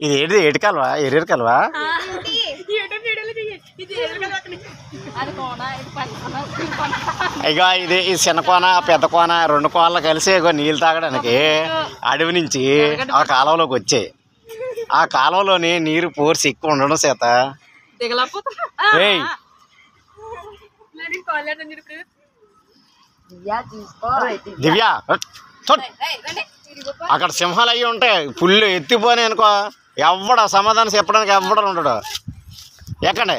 ఇది ఏది ఏటి కలవా ఎర్ర కలవా ఇగో ఇది ఈ చిన్న కోన పెద్ద కోన రెండు కోనలు కలిసి ఇగో నీళ్ళు తాగడానికి అడవి నుంచి ఆ కాలువలోకి వచ్చాయి. ఆ కాలువలోని నీరు ఫోర్స్ ఎక్కువ ఉండడం చేత దివ్య అక్కడ సింహాలు అయ్యి ఉంటాయి పుల్లు ఎత్తిపోయి అనుకో ఎవడ సమాధానం చెప్పడానికి ఎవడ ఉండడు. ఎక్కండి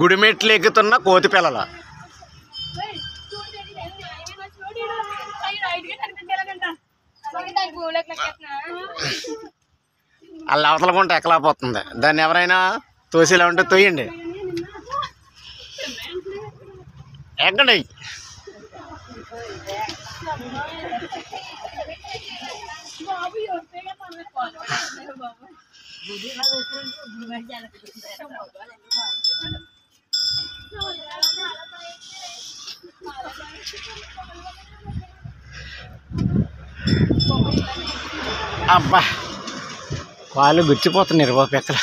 గుడిమెట్లు ఎక్కుతున్న కోతి పిల్లల అలా అవతలకుంటే ఎక్కలేకపోతుంది. దాన్ని ఎవరైనా తోసేలా ఉంటే తోయండి. ఎక్కండి అబ్బా వాళ్ళు గుచ్చిపోతున్నారు బాబు ఎక్కడ